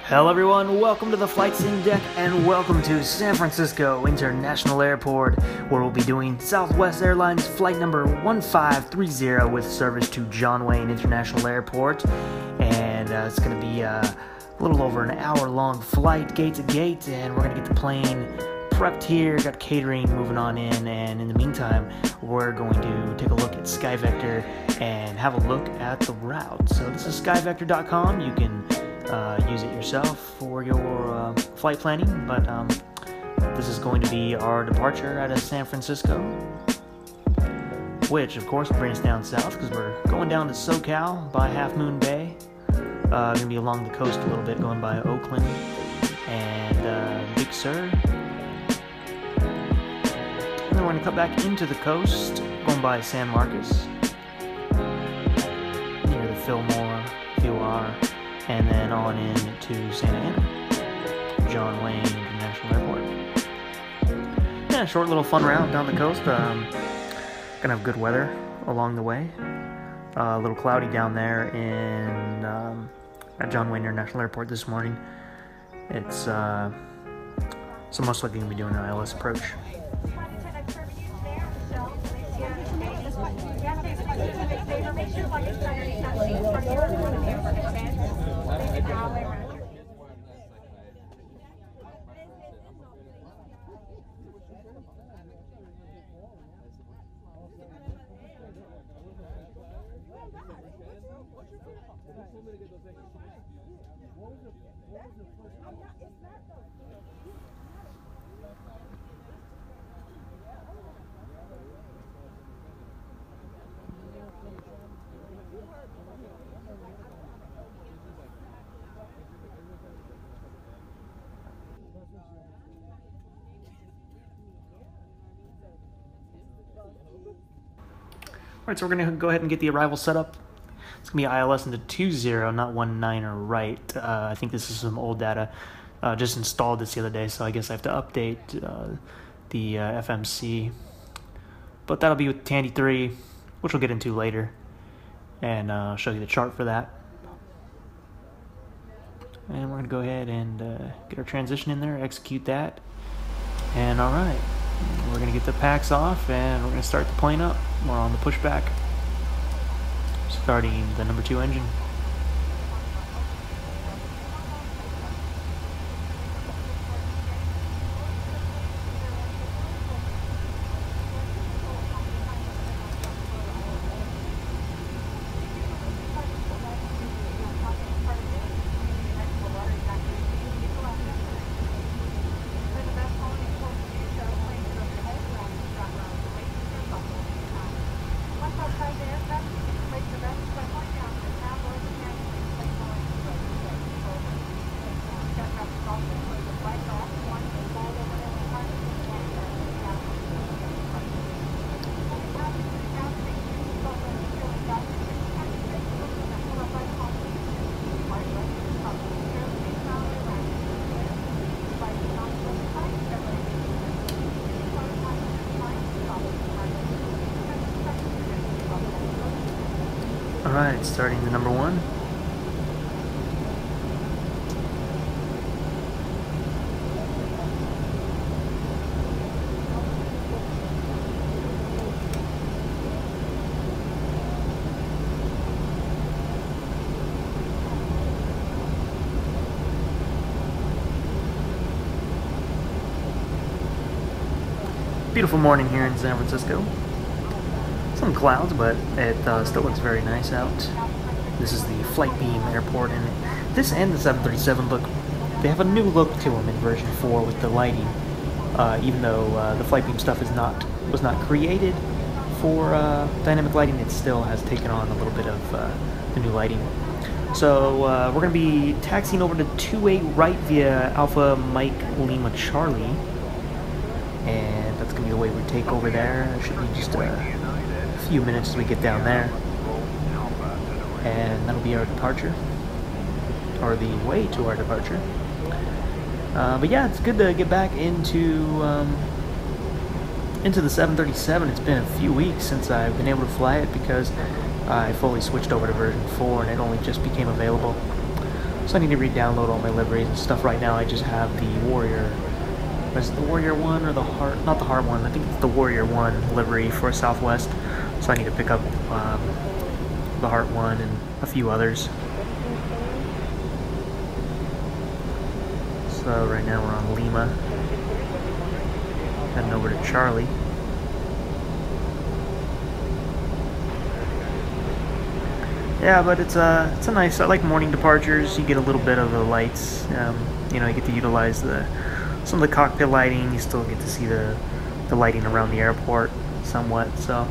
Hello everyone, welcome to the Flight Sim Deck and welcome to San Francisco International Airport, where we'll be doing Southwest Airlines Flight number 1530 with service to John Wayne International Airport. And it's going to be a little over an hour-long flight, gate to gate, and we're going to get the plane prepped here, got catering moving on in, and in the meantime, we're going to take a look at SkyVector and have a look at the route. So this is skyvector.com. You can use it yourself for your flight planning, but this is going to be our departure out of San Francisco, which of course will bring us down south because we're going down to SoCal by Half Moon Bay. Going to be along the coast a little bit, going by Oakland and Big Sur. And then we're going to cut back into the coast, going by San Marcos, near the Fillmore, FUR, and then on in to Santa Ana, John Wayne International Airport. Yeah, short little fun route down the coast. Gonna have good weather along the way. A little cloudy down there in at John Wayne International Airport this morning. It's so most likely gonna be doing an ILS approach. Alright, so we're going to go ahead and get the arrival set up. It's going to be ILS into 20, not 19er right. I think this is some old data. Just installed this the other day, so I guess I have to update the FMC. But that'll be with Tandy 3, which we'll get into later. And I'll show you the chart for that. And we're going to go ahead and get our transition in there, execute that. And alright. We're going to get the packs off and we're going to start the plane up. We're on the pushback, starting the number 2 engine. Alright, starting the number 1. Beautiful morning here in San Francisco. Some clouds, but it still looks very nice out. This is the Flightbeam airport, and this and the 737 look, they have a new look to them in version 4 with the lighting. Even though the Flightbeam stuff was not created for dynamic lighting, it still has taken on a little bit of the new lighting. So we're going to be taxiing over to 28 right via Alpha Mike Lima Charlie, and that's going to be the way we take over there. It should be just a few minutes as we get down there, and that'll be our departure, or the way to our departure. But yeah, it's good to get back into the 737. It's been a few weeks since I've been able to fly it because I fully switched over to version 4 and it only just became available. So I need to re-download all my liveries and stuff. Right now I just have the Warrior. Is it the Warrior 1 or the Heart? Not the Heart 1. I think it's the Warrior 1 livery for Southwest. So I need to pick up the Heart 1 and a few others. So right now we're on Lima. Heading over to Charlie. Yeah, but it's a nice. I like morning departures. You get a little bit of the lights. You know, you get to utilize some of the cockpit lighting. You still get to see the lighting around the airport somewhat. So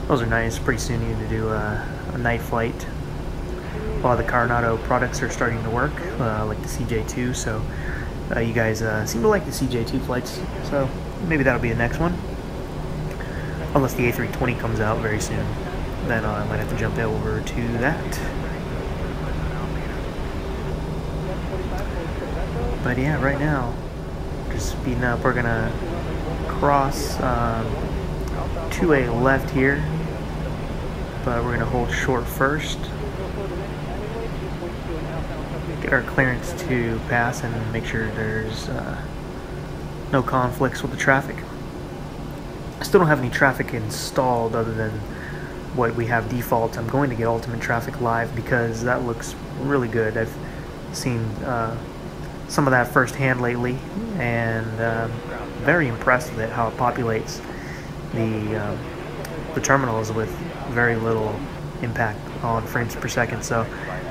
those are nice. Pretty soon you need to do a night flight. A lot of the Coronado products are starting to work, like the CJ2. So you guys seem to like the CJ2 flights. So maybe that'll be the next one. Unless the A320 comes out very soon. Then I might have to jump over to that. But yeah, right now, just speeding up. We're gonna cross to a left here, but we're gonna hold short first. Get our clearance to pass and make sure there's no conflicts with the traffic. I still don't have any traffic installed other than what we have default. I'm going to get Ultimate Traffic Live because that looks really good. I've seen some of that firsthand lately, and very impressed with it, how it populates the terminals with very little impact on frames per second. So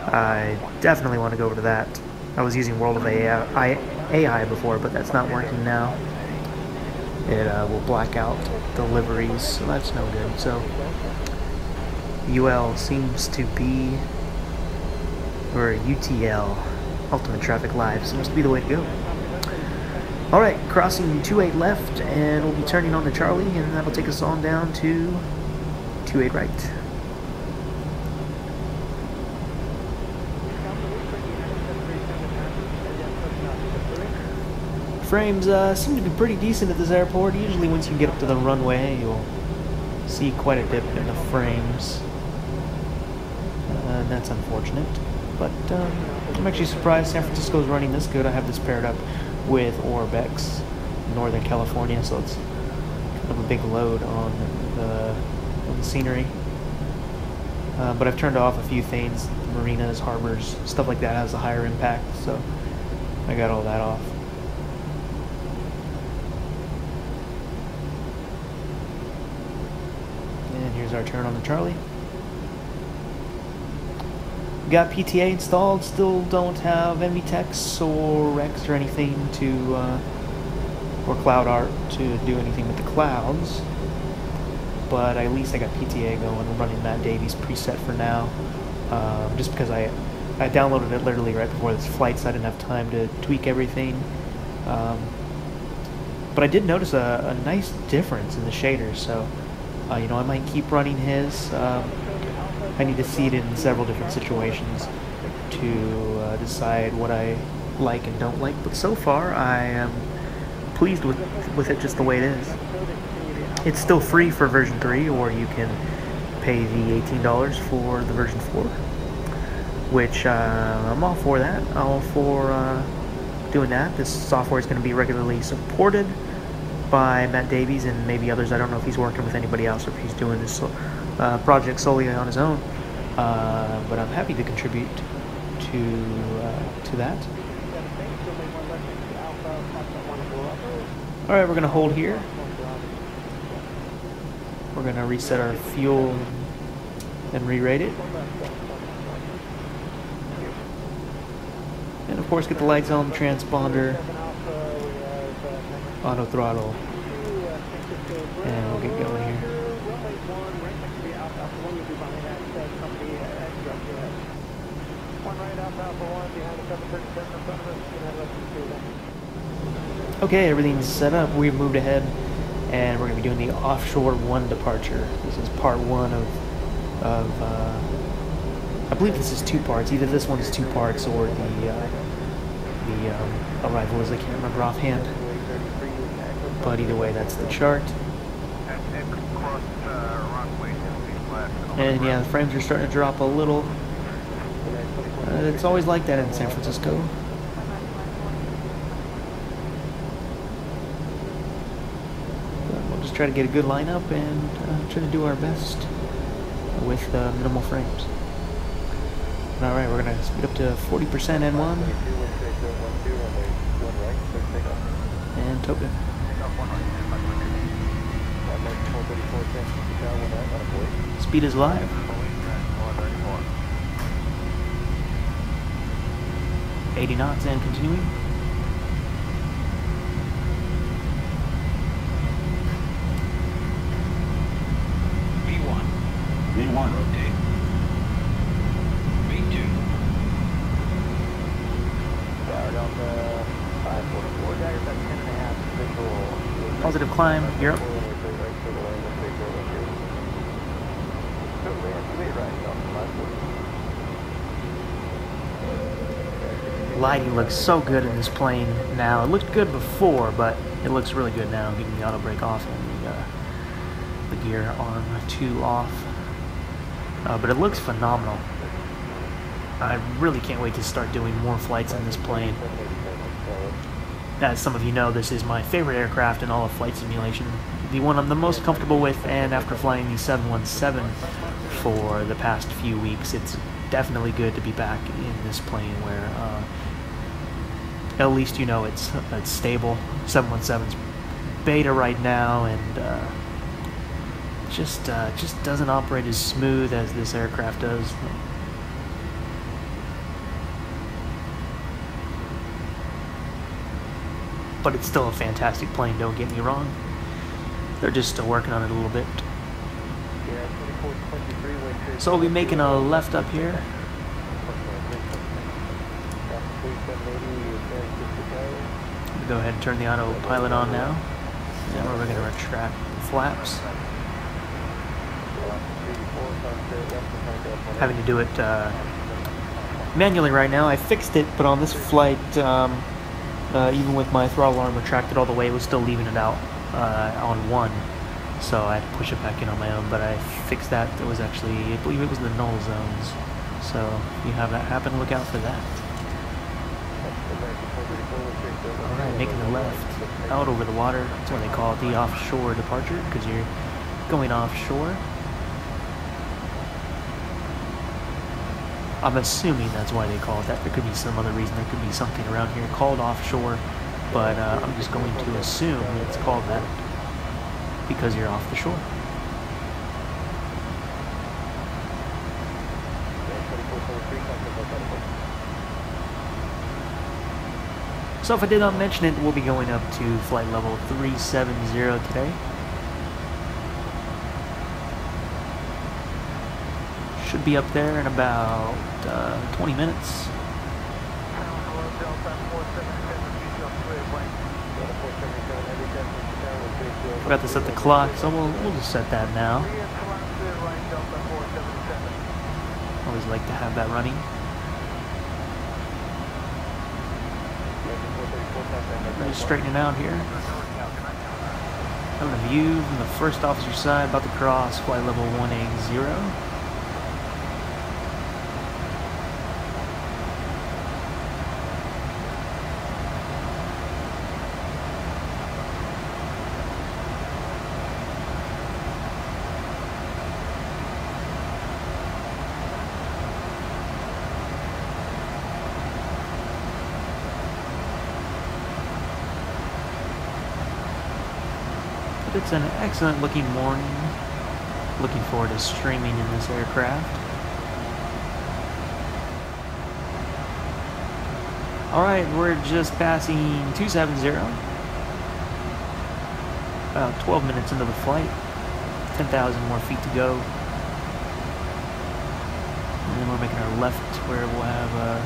I definitely want to go over to that. I was using World of AI before, but that's not working now. It will black out the liveries, so that's no good. So UL seems to be, or UTL, Ultimate Traffic Live, seems to be the way to go. Alright, crossing 28 left, and we'll be turning on to Charlie, and that'll take us on down to 28 right. Frames seem to be pretty decent at this airport. Usually once you get up to the runway, you'll see quite a dip in the frames. And that's unfortunate. But I'm actually surprised San Francisco's running this good. I have this paired up with Orbx Northern California, so it's kind of a big load on the scenery. But I've turned off a few things, marinas, harbors, stuff like that has a higher impact, so I got all that off. And here's our turn on the Charlie. Got PTA installed, still don't have NVTex or Rex or anything to, or Cloud Art to do anything with the clouds. But at least I got PTA going. I'm running Matt Davies preset for now. Just because I downloaded it literally right before this flight, so I didn't have time to tweak everything. But I did notice a nice difference in the shaders, so you know, I might keep running his. I need to see it in several different situations to decide what I like and don't like. But so far, I am pleased with it just the way it is. It's still free for version 3, or you can pay the $18 for the version 4, which I'm all for that. All for doing that. This software is going to be regularly supported by Matt Davies and maybe others. I don't know if he's working with anybody else or if he's doing this project solely on his own, but I'm happy to contribute to that. Alright, we're going to hold here. We're going to reset our fuel and re-rate it. And of course get the lights on, the transponder, auto throttle, and we'll get going here. Okay, everything's set up. We've moved ahead, and we're going to be doing the offshore 1 departure. This is part 1 of I believe this is 2 parts. Either this one is 2 parts or the arrival is, I can't remember offhand. But either way, that's the chart. And yeah, the frames are starting to drop a little. It's always like that in San Francisco. We'll just try to get a good lineup and try to do our best with minimal frames. Alright, we're going to speed up to 40% N1 and token. Speed is live. $80 knots and continuing. V1 rotate. V2. Positive climb, you're up. Lighting looks so good in this plane now. It looked good before, but it looks really good now. Getting the auto brake off and the gear arm 2 off. But it looks phenomenal. I really can't wait to start doing more flights in this plane. As some of you know, this is my favorite aircraft in all of flight simulation. The one I'm the most comfortable with, and after flying the 717 for the past few weeks, it's definitely good to be back in this plane where at least you know it's stable. 717's beta right now, and just doesn't operate as smooth as this aircraft does. But it's still a fantastic plane, don't get me wrong. They're just still working on it a little bit. So we'll be making a left up here. Go ahead and turn the autopilot on now. And we're going to retract the flaps. Having to do it manually right now. I fixed it, but on this flight, even with my throttle arm retracted all the way, it was still leaving it out on 1. So I had to push it back in on my own, but I fixed that. It was actually, I believe it was the null zones. So if you have that happen, look out for that. Alright, making the left out over the water. That's why they call it the offshore departure, because you're going offshore. I'm assuming that's why they call it that. There could be some other reason. There could be something around here called offshore, but I'm just going to assume it's called that because you're off the shore. So if I did not mention it, we'll be going up to flight level 370 today. Should be up there in about 20 minutes. Forgot to set the clock, so we'll just set that now. Always like to have that running. We're just straightening out here. Having a view from the first officer side, about to cross flight level 180. It's an excellent looking morning. Looking forward to streaming in this aircraft. Alright, we're just passing 270. About 12 minutes into the flight. 10,000 more feet to go. And then we're making our left where we'll have a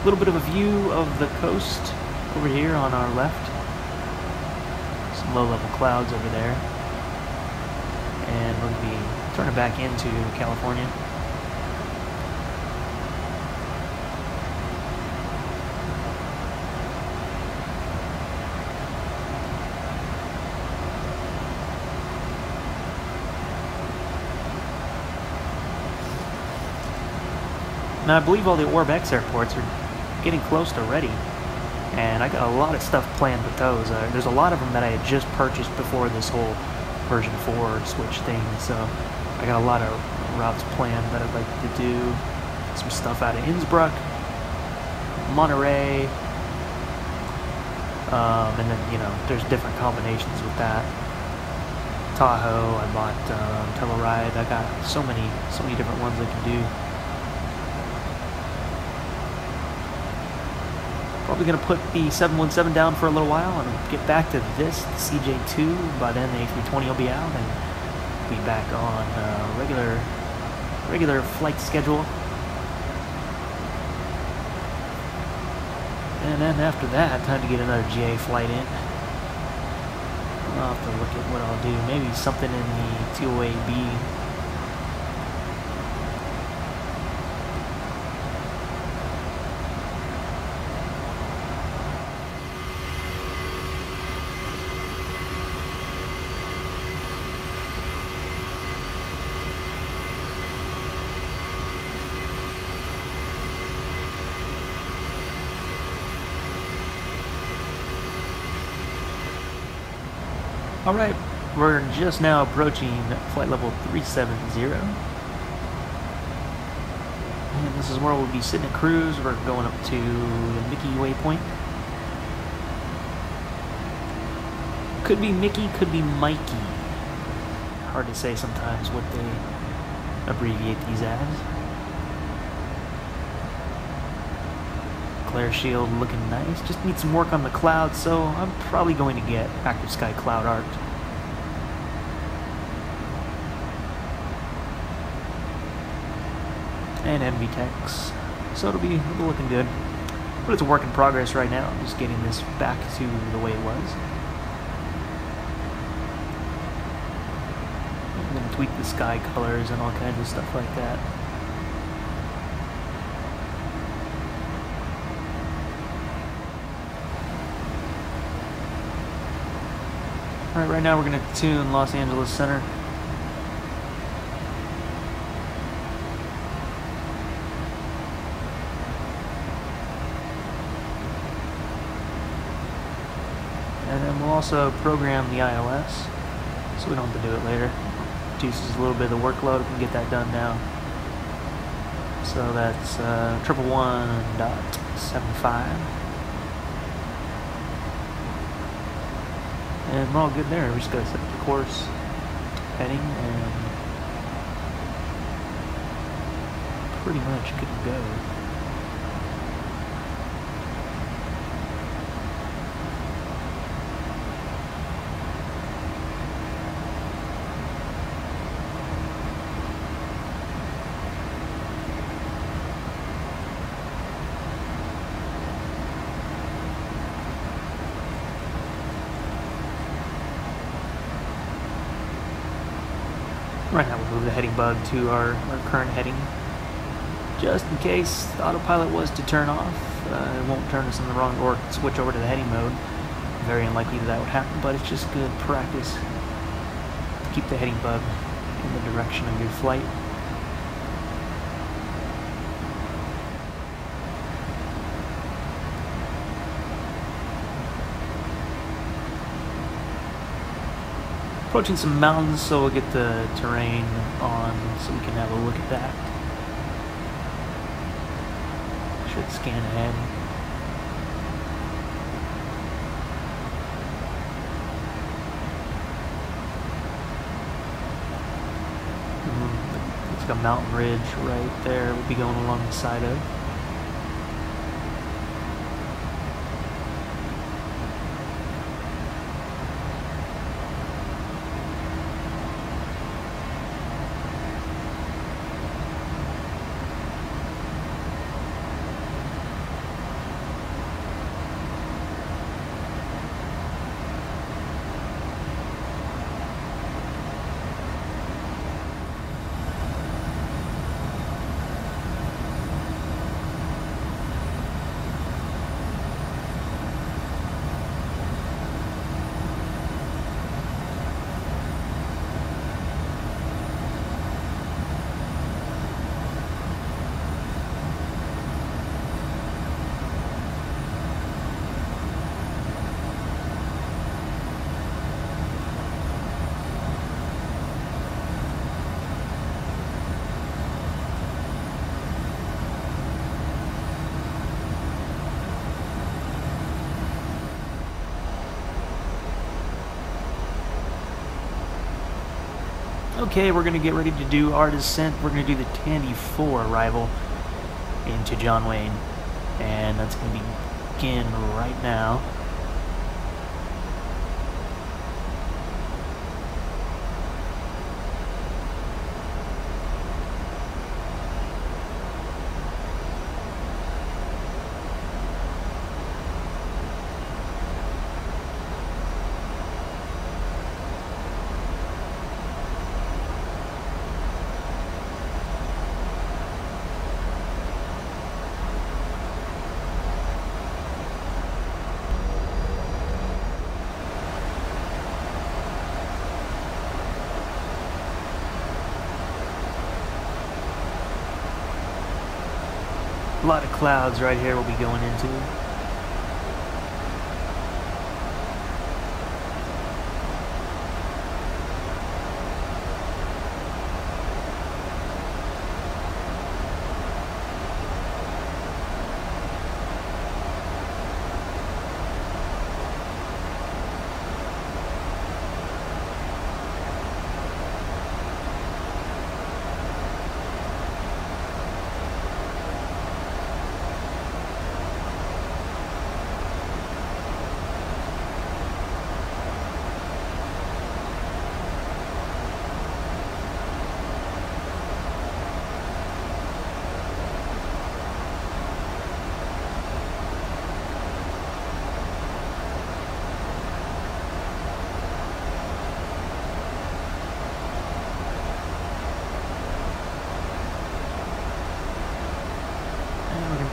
little bit of a view of the coast over here on our left. Low-level clouds over there, and we're going to be turning back into California. Now I believe all the Orbx airports are getting close to ready, and I got a lot of stuff planned with those. There's a lot of them that I had just purchased before this whole version 4 switch thing, so I got a lot of routes planned that I'd like to do. Some stuff out of Innsbruck, Monterey, and then, you know, there's different combinations with that. Tahoe, I bought Telluride. I got so many different ones I can do. Probably gonna put the 717 down for a little while and get back to this, the CJ2. By then the A320 will be out and be back on regular flight schedule. And then after that, time to get another GA flight in. I'll have to look at what I'll do. Maybe something in the 208B. Alright, we're just now approaching flight level 370. And this is where we'll be sitting at cruise. We're going up to the Mickey waypoint. Could be Mickey, could be Mikey. Hard to say sometimes what they abbreviate these as. Glare shield looking nice. Just need some work on the clouds, so I'm probably going to get active sky cloud art. And NVTEX. So it'll be looking good. But it's a work in progress right now. I'm just getting this back to the way it was. I'm going to tweak the sky colors and all kinds of stuff like that. Alright, right now we're going to tune Los Angeles Center. And then we'll also program the ILS, so we don't have to do it later. Reduces a little bit of the workload, we can get that done now. So that's 111.75. And we're all good there. We just gotta set the course, heading, and pretty much good to go. Right now we'll move the heading bug to our current heading. Just in case the autopilot was to turn off, it won't turn us in the wrong or switch over to the heading mode. Very unlikely that would happen, but it's just good practice to keep the heading bug in the direction of your flight. Approaching some mountains, so we'll get the terrain on so we can have a look at that. Should scan ahead. It's like a mountain ridge right there we'll be going along the side of. Okay, we're going to get ready to do our descent. We're going to do the Tandy 4 arrival into John Wayne, and that's going to begin right now. A lot of clouds right here we'll be going into.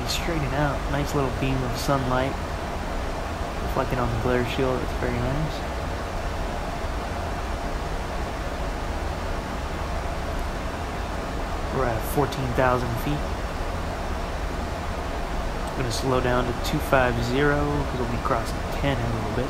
Straightening out, nice little beam of sunlight reflecting on the glare shield. It's very nice. We're at 14,000 feet. I'm going to slow down to 250 because we'll be crossing 10 in a little bit.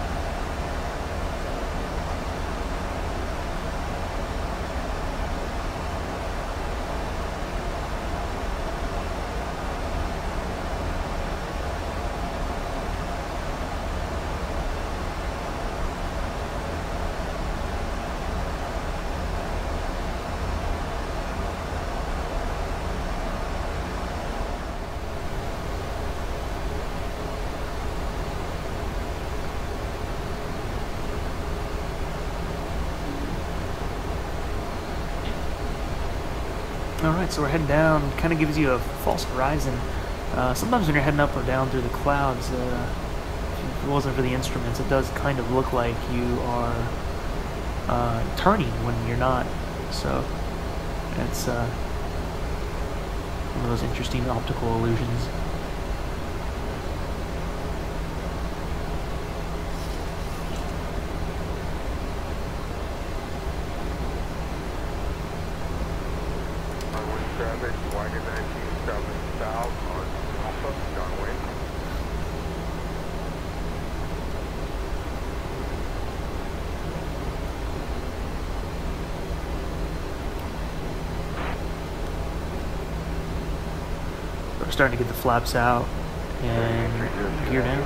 Alright, so we're heading down. Kind of gives you a false horizon. Sometimes when you're heading up or down through the clouds, if it wasn't for the instruments, it does kind of look like you are turning when you're not. So it's one of those interesting optical illusions. We're starting to get the flaps out and gear down.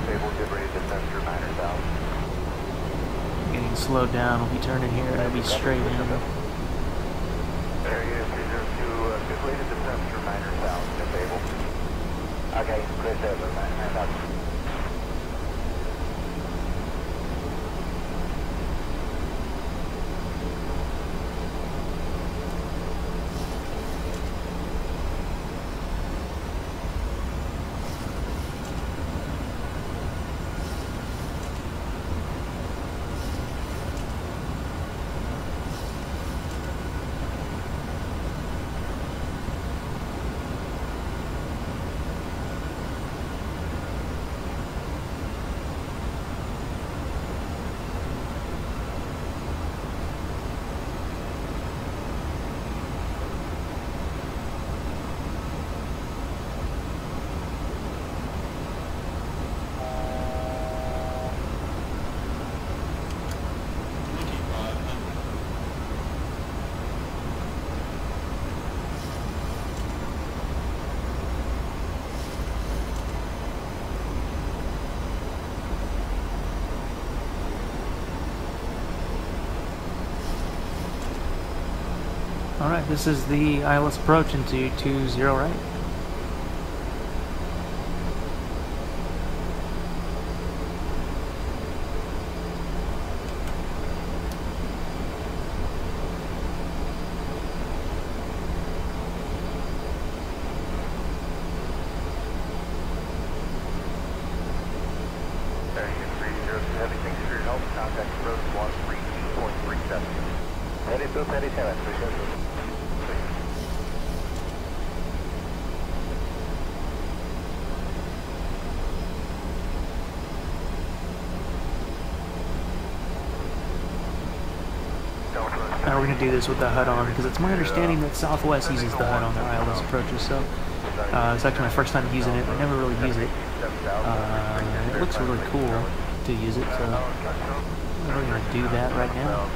Getting slowed down. We'll be turning here and it'll be straight in. Okay, clear over, man. Alright, this is the ILS approach into 20 right. Now we're going to do this with the HUD on, because it's my understanding that Southwest uses the HUD on their ILS approaches, so it's actually my first time using it. I never really use it. It looks really cool to use it, so we're going to do that right now.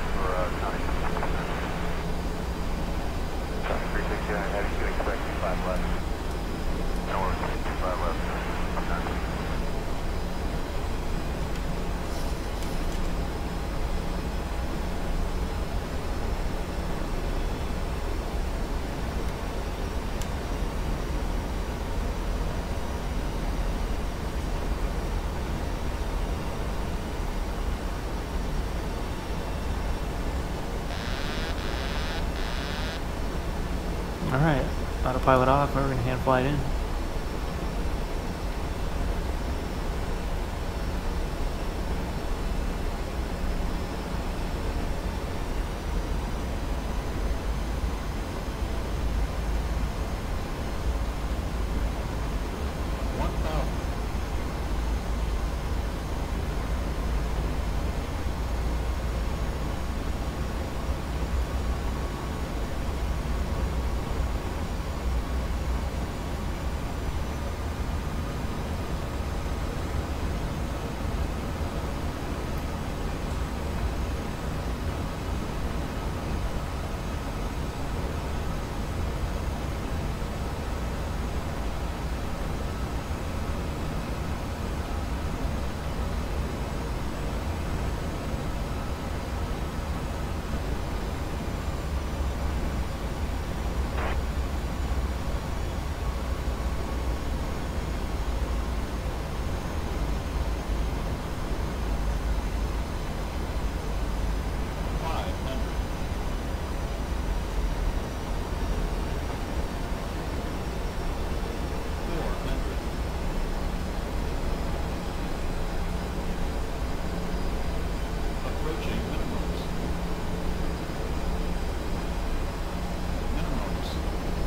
Alright, autopilot off, we're going to hand fly it in.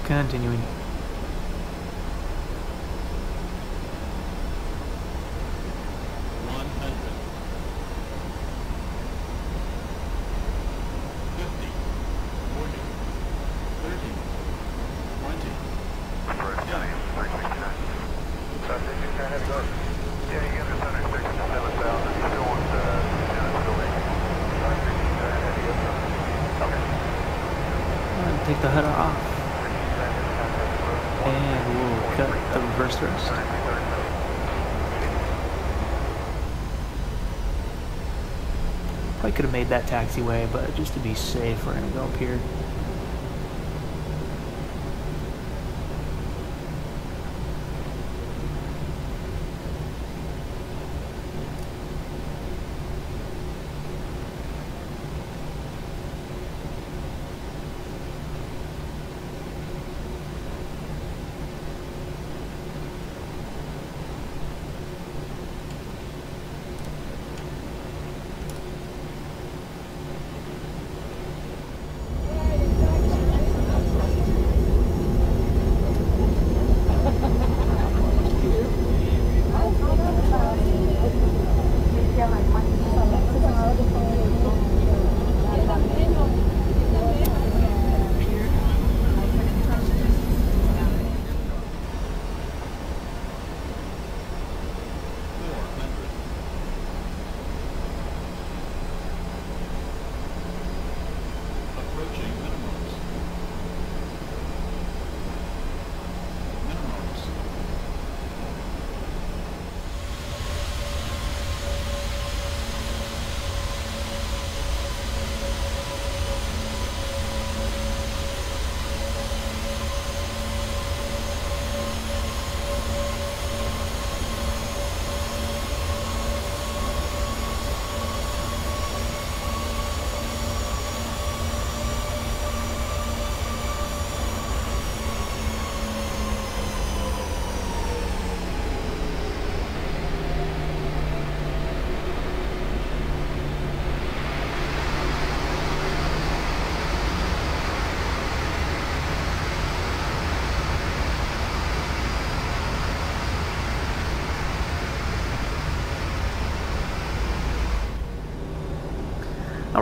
Continuing. Take the HUD off. And we'll cut the reverse thrust. Probably could have made that taxiway, but just to be safe, we're going to go up here.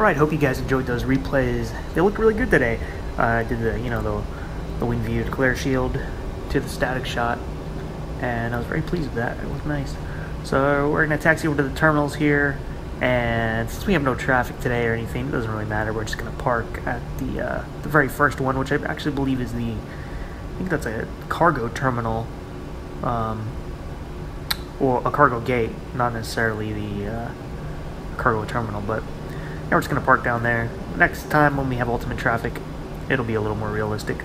Alright, hope you guys enjoyed those replays. They look really good today. I did the, the wing view to glare shield to the static shot, and I was very pleased with that. It was nice. So we're going to taxi over to the terminals here, and since we have no traffic today or anything, it doesn't really matter. We're just going to park at the very first one, which I actually believe is I think that's a cargo terminal, or a cargo gate, not necessarily the cargo terminal, but yeah, we're just going to park down there. Next time when we have ultimate traffic, it'll be a little more realistic,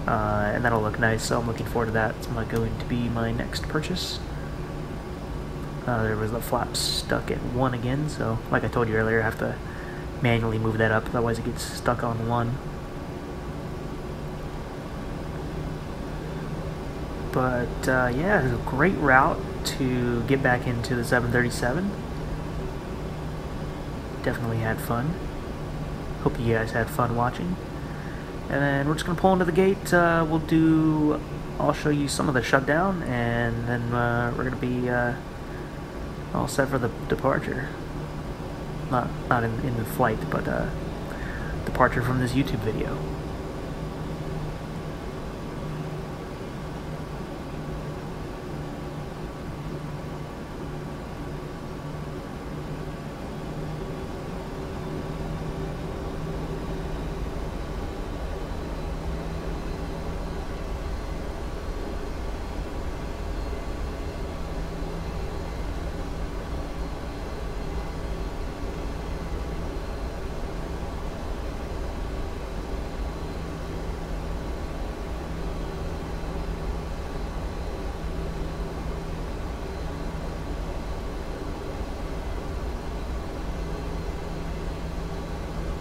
and that'll look nice, so I'm looking forward to that. It's going to be my next purchase. There was the flap stuck at 1 again, so like I told you earlier, I have to manually move that up, otherwise it gets stuck on 1. But yeah, it's a great route to get back into the 737. Definitely had fun. Hope you guys had fun watching. And then we're just gonna pull into the gate. I'll show you some of the shutdown, and then we're gonna be all set for the departure. Not in the flight, but departure from this YouTube video.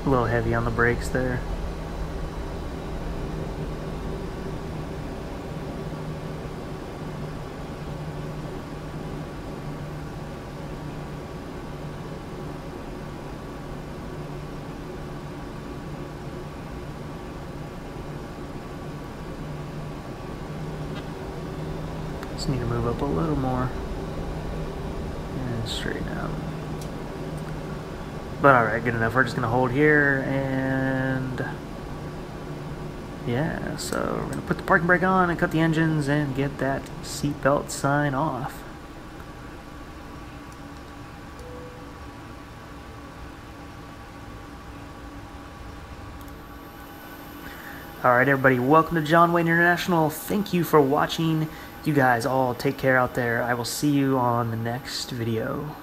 A little heavy on the brakes there. Just need to move up a little more and straighten out. But alright, good enough. We're just going to hold here, and yeah, so we're going to put the parking brake on and cut the engines and get that seatbelt sign off. Alright everybody, welcome to John Wayne International. Thank you for watching. You guys all take care out there. I will see you on the next video.